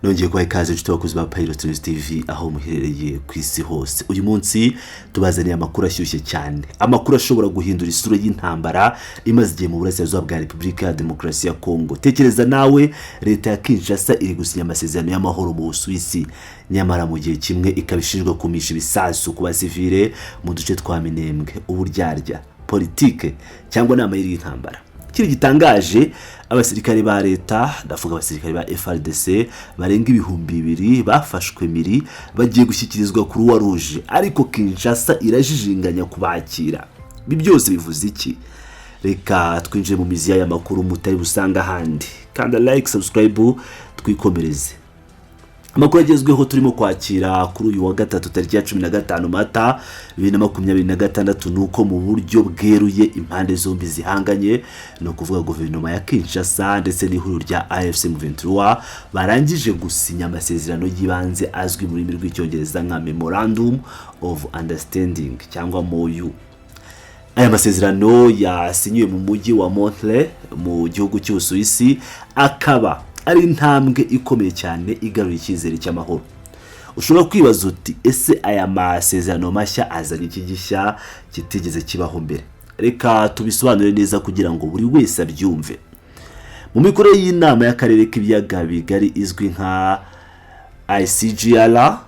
Nongeye kwa ikaze nshuti bakuzi ba Pilot News TV aho muherereye ku isi hose. Uyu munsi tubazaniye amakuru ashyushye cyane. Amakuru ashobora guhindura isura y'intambara imaze igihe mu burasirazuba bwa Repubulika ya Demokarasi ya Kongo. Tekereza nawe leta ya Kinshasa iri gusinya amasezerano y'amahoro mu Busuwisi, nyamara mu gihe kimwe ikabishinjwa kumisha ibisasu ku basivile mu duce twa Minembwe, uburyarya, politike cyangwa n'amayeri y'intambara. Kiri gitangaje, abasirikare ba leta, ndavuga abasirikare ba FARDC barenga ibihumbi 2 bafashwe miri bagiye gushyikirizwa kuri Croix Rouge, ariko Kinshasa irajijinganya kubakira. Ibi byose bivuze iki? Reka twinjire mu mizi y'aya makuru mutari busanga handi. Kanda like, subscribe, twikomereze. Amakuru agezweho turimo kwakira kuri uyu wa gatatu tariki ya 15 Mata 2026 nuko mu buryo bweruye impande zombi zihanganye no kuvuga guverinoma ya Kinshasa ndetse n'ihuriro rya AFC M23 barangije gusinya amasezerano y'ibanze azwi mu rurimi rw'icyongereza nka Memorandum of Understanding cyangwa MOU. Aya masezerano yasinyiwe mu mujyi wa Montreux mu gihugu cy'Ubusuwisi, akaba ari intambwe ikomeye cyane igarura icyizere cy'amahoro. Ushobora kwibaza uti ese aya masezerano mashya azanye iki gishya kitigeze kibaho mbere? Reka tubisobanure neza kugira ngo buri wese abyumve. Mu mikorere y'inama y'akarere k'ibiyaga bigari izwi nka ICGLR,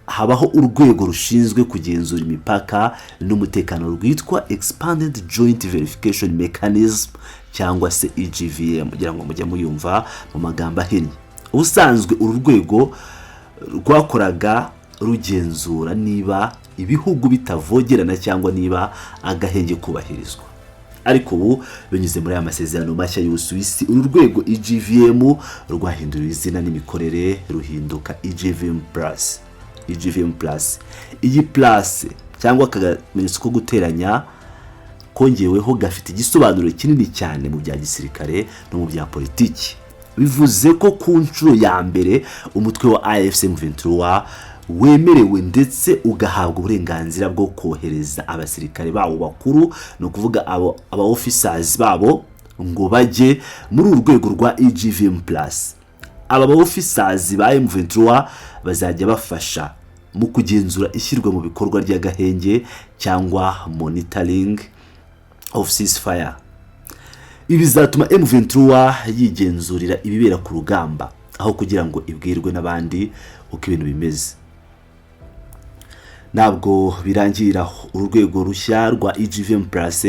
habaho urwego rushinzwe kugenzura imipaka n'umutekano rwitwa Expanded Joint Verification Mechanism cyangwa se EGVM, kugira ngo mujye muyumva mu magambo ahinnye. Ubusanzwe uru rwego rwakoraga rugenzura niba ibihugu bitavogerana cyangwa niba agahenge kubahirizwa. Ariko ubu binyuze muri aya masezerano mashya y'Ubusuwisi, uru rwego EGVM rwahinduriwe izina n'imikorere ruhinduka EGVM Plus. EGVM Plus. Iyi plus cyangwa akamenyetso ko guteranya kongeweho gafite igisobanuro kinini cyane mu bya gisirikare no mu bya politiki. Bivuze ko ku nshuro ya mbere umutwe wa AFC M23 wemerewe ndetse ugahabwa uburenganzira bwo kohereza abasirikare babo bakuru, no kuvuga aba officers babo ngo bajye muri urwego rwa EGVM Plus. Aba officers ba M23 bazajya bafasha mu kugenzura ishyirwa mu bikorwa ry'agahenge cyangwa monitoring of ceasefire. Ibi bizatuma M23 yigenzurira ibibera ku rugamba aho kugira ngo ibwirwe n'abandi uko ibintu bimeze. Nabwo birangiriraho. Urwego rushya rwa EGVM Plus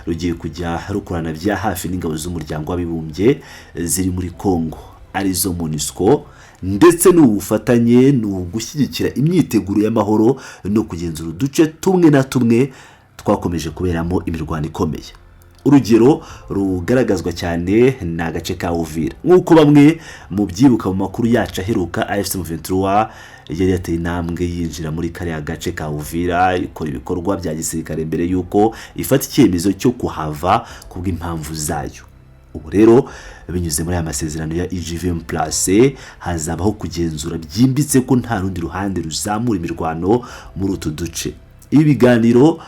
rugiye kujya rukorana bya hafi n'ingabo z'umuryango w'abibumbye ziri muri Kongo, arizo MONUSCO, ndetse n'ubufatanye n'ugushyigikira imyiteguro y'amahoro no kugenzura uduce tumwe na tumwe twakomeje kuberamo imirwano ikomeye. Urugero rugaragazwa cyane ni agace ka Uvira. Nk'uko bamwe mu byibuka mu makuru yacu aheruka, AFC M23 yari yateye intambwe yinjira muri kariya gace ka Uvira, ikora ibikorwa bya gisirikare mbere yuko ifata icyemezo cyo kuhava kubw'impamvu zayo. Ubu rero binyuze muri aya masezerano ya EGVM Plus hazabaho kugenzura byimbitse ko nta rundi ruhande ruzamura imirwano muri utu duce. Ibi biganiro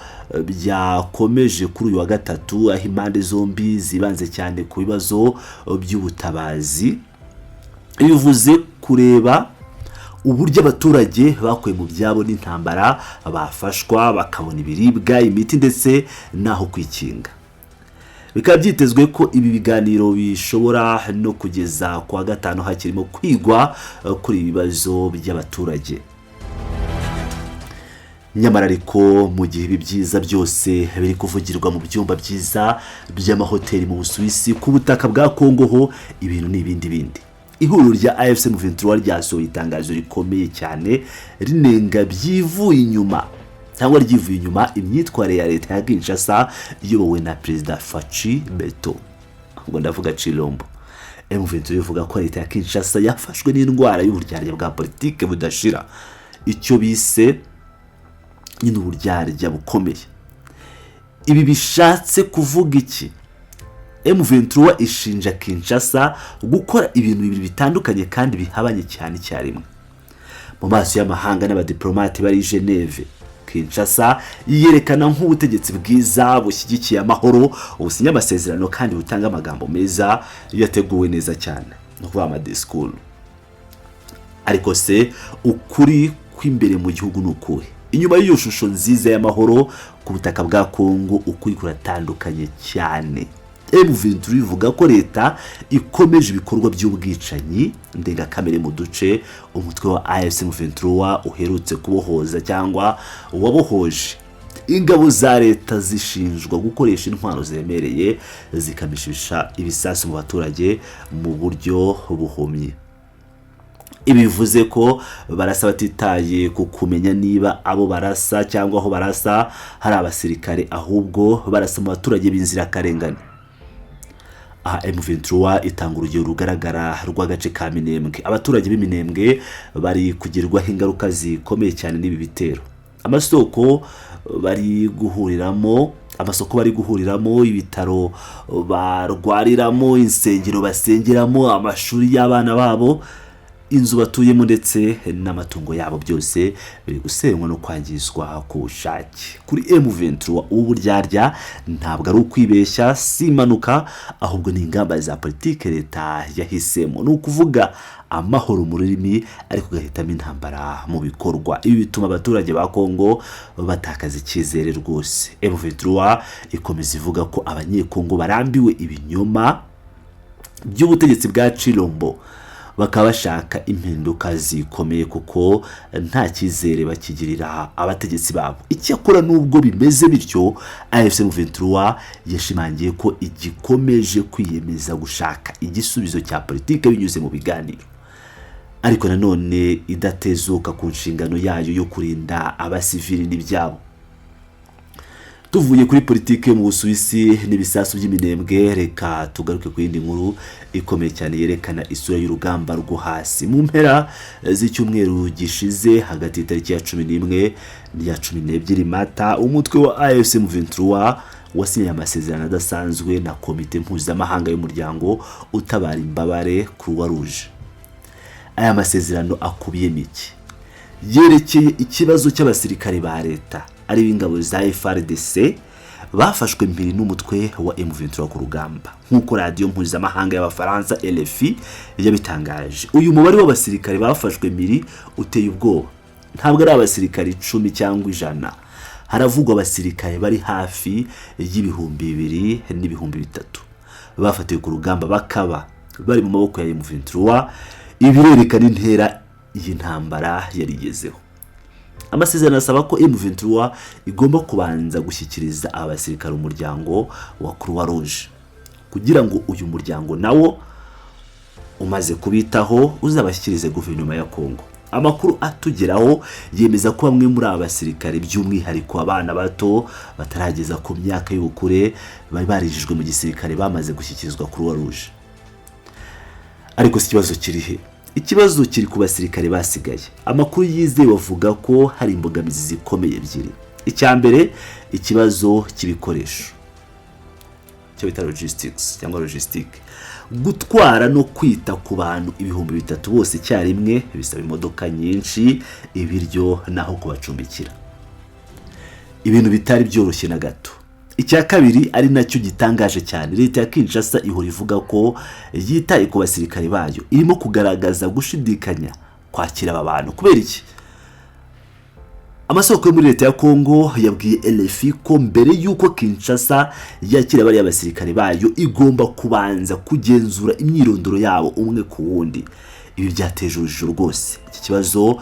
byakomeje kuri uyu wa gatatu, aho impande zombi zibanze cyane ku bibazo by'ubutabazi. Bivuze kureba uburyo abaturage bakuye mu byabo n'intambara bafashwa bakabona ibiribwa, imiti ndetse naho kwikinga. Bikaba byitezwe ko ibi biganiro bishobora no kugeza kwa gatanu hakirimo kwigwa kuri ibibazo by'abaturage. Nyamara ariko mu gihe ibi byiza byose biri kuvugirwa mu byumba byiza by'amahoteli mu Busuwisi, ku butaka bwa Kongo ho ibintu n'ibindi bindi. Ihuriro rya AFC M23 ryasohoye itangazo rikomeye cyane rinenga byivuye inyuma cyangwa ryivuye inyuma imyitwarire ya leta ya Kinshasa iyobowe na Perezida Faci Beto, ngo ndavuga Chilombo. M23 ivuga ko leta ya Kinshasa yafashwe n'indwara y'uburyarya bwa politike budashira, icyo bise nyine uburyarya bukomeye. Ibi bishatse kuvuga iki? M23 ishinja Kinshasa gukora ibintu bibiri bitandukanye kandi bihabanye cyane icyarimwe. Mu maso y'amahanga n'abadiplomate bari Geneve, Kinshasa yerekana nk'ubutegetsi bwiza bushyigikiye amahoro, ubusinya amasezerano kandi butanga amagambo meza yateguwe neza cyane, no kuba ama discours. ariko se ukuri kw'imbere mu gihugu ni ukuhe? Inyuma y'iyo shusho nziza y'amahoro ku butaka bwa Kongo, ukuri kuratandukanye cyane. M23 ivuga ko leta ikomeje ibikorwa by'ubwicanyi ndengakamere mu duce umutwe wa AFC M23 uherutse kubohoza cyangwa wabohoje. Ingabo za leta zishinjwa gukoresha intwaro zemereye zikamishisha ibisasu mu baturage mu buryo buhumye. Ibivuze ko barasa batitaye ku kumenya niba abo barasa cyangwa aho barasa hari abasirikare, ahubwo barasa mu baturage b'inzirakarengane. M23 itanga urugero rugaragara rw'agace ka Minembwe. Abaturage b'Iminembwe bari kugirwaho ingaruka zikomeye cyane n'ibi bitero. Amasoko bari guhuriramo, ibitaro barwariramo, insengero basengeramo, amashuri y'abana babo, inzu batuyemo ndetse n'amatungo yabo byose biri gusenywa no kwangizwa ku bushake. Kuri M23 ubu ryarya ntabwo ari ukwibeshya, si impanuka, ahubwo ni ingamba za politike leta yahisemo. Ni ukuvuga amahoro mu rurimi ariko gahitamo intambara mu bikorwa. Ibi bituma abaturage ba Kongo batakaza icyizere rwose. M23 ikomeza ivuga ko abanyekongo barambiwe ibinyoma by'ubutegetsi bwa Chilombo, bakaba bashaka impinduka zikomeye kuko nta cyizere bakigirira abategetsi babo. Icyakora nubwo bimeze bityo, AFC M23 yashimangiye ko igikomeje kwiyemeza gushaka igisubizo cya politike binyuze mu biganiro, ariko nanone idatezuka ku nshingano yayo yo kurinda abasivili n'ibyabo. Tuvuye kuri politike mu Busuwisi n'ibisasu by'Iminembwe, reka tugaruke ku yindi nkuru ikomeye cyane yerekana isura y'urugamba rwo hasi. Mu mpera z'icyumweru gishize hagati y'itariki ya 11 n'iya 12 Mata, umutwe wa AFC M23 wasinye amasezerano adasanzwe na komite mpuzamahanga y'umuryango utabara imbabare Croix Rouge. Aya masezerano akubiyemo iki? Yerekeye ikibazo cy'abasirikare ba leta ari b'ingabo za FARDC bafashwe mbere n'umutwe wa M23 ku rugamba, nk'uko radio mpuzamahanga y'Abafaransa RFI yabitangaje. Uyu mubare w'abasirikare bafashwe mbere uteye ubwoba. Ntabwo ari abasirikare 10 cyangwa 100, haravugwa abasirikare bari hafi y'ibihumbi 2 n'ibihumbi 3 bafatiwe ku rugamba, bakaba bari mu maboko ya M23. Ibirerekana intera y'intambara yarigezeho. Amasezerano asaba ko M23 igomba kubanza gushyikiriza abasirikare umuryango wa Croix Rouge kugira ngo uyu muryango nawo umaze kubitaho uzabashyikirize guverinoma ya Kongo. Amakuru atugeraho yemeza ko bamwe muri abasirikare by'umwihariko abana bato batarageza ku myaka y'ubukure bari barijijwe mu gisirikare bamaze gushyikirizwa Croix Rouge. Ariko si kibazo kirihe? Ikibazo kiri ku basirikare basigaye. Amakuru yizewe bavuga ko hari imbogamizi zikomeye ebyiri. Icyambere, ikibazo cy'ibikoresho cyo bita logistics cyangwa logistique. Gutwara no kwita ku bantu ibihumbi 3 bose cyarimwe bisaba imodoka nyinshi, ibiryo naho kubacumbikira. Ibintu bitari byoroshye na gato. Icya kabiri ari nacyo gitangaje cyane, leta ya Kinshasa ihora ivuga ko yitaye ku basirikare bayo, irimo kugaragaza gushidikanya kwakira aba bantu. Kubera iki? Amasoko yo muri leta ya Kongo yabwiye RFI ko mbere yuko Kinshasa yakira bari abasirikare bayo igomba kubanza kugenzura imyirondoro yabo umwe ku wundi. Ibi byateje urujijo rwose. Iki kibazo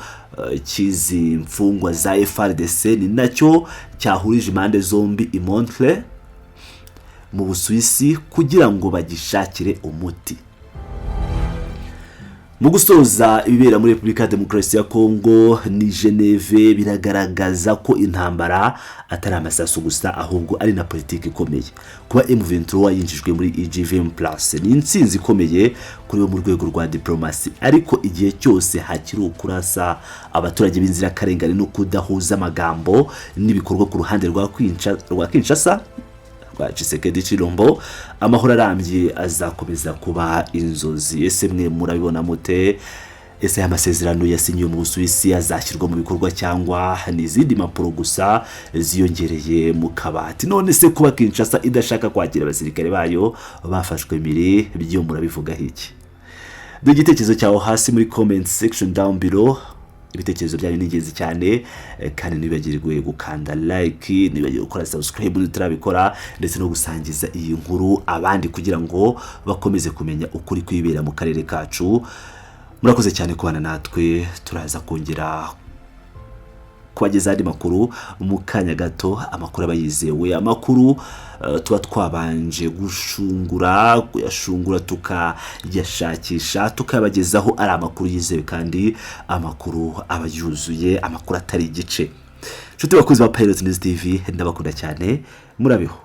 kizi mfungwa za FARDC ni nacyo cyahurije impande zombi i Montreal mu Busuwisi kugira ngo bagishakire umuti. Mu gusoza ibibera muri Repubulika ya Demokarasi ya Kongo ni Geneve biragaragaza ko intambara atari amasasu gusa, ahubwo ari na politiki ikomeye. Kuba M23 yinjijwe muri EGVM+ ni intsinzi ikomeye kuri bo mu rwego rwa diplomasi, ariko igihe cyose hakiri ukurasa abaturage b'inzirakarengane no kudahuza amagambo n'ibikorwa ku ruhande rwa Kinshasa kwa Tshisekedi Chilombo, amahoro arambye azakomeza kuba inzozi. Ese mwe murabibona mute? Ese amasezerano yasinyiwe mu Busuwisi azashyirwa mu bikorwa cyangwa n'izindi mapuro gusa ziyongereye mu kabati? None se kuba Kinshasa idashaka kwakira abasirikare bayo bafashwe mbere byo murabivuga iki? igitekerezo cyawe hasi muri comment section down below. Ibitekerezo byanyu ni ingenzi cyane, kandi ntibibagirwe gukanda like, ntibagirwe gukora subscribe nutarabikora, ndetse no gusangiza iyi nkuru abandi kugira ngo bakomeze kumenya ukuri kwibera mu karere kacu. Murakoze cyane kubana natwe, turaza kongera kubageza andi makuru mu kanya gato, amakuru abayizewe, amakuru tuba twabanje kuyashungura tukayashakisha tukabagezaho ari amakuru yizewe kandi amakuru aba yuzuye, amakuru atari igice. Nshuti bakuzi ba Pilot News TV, ndabakunda cyane, murabeho.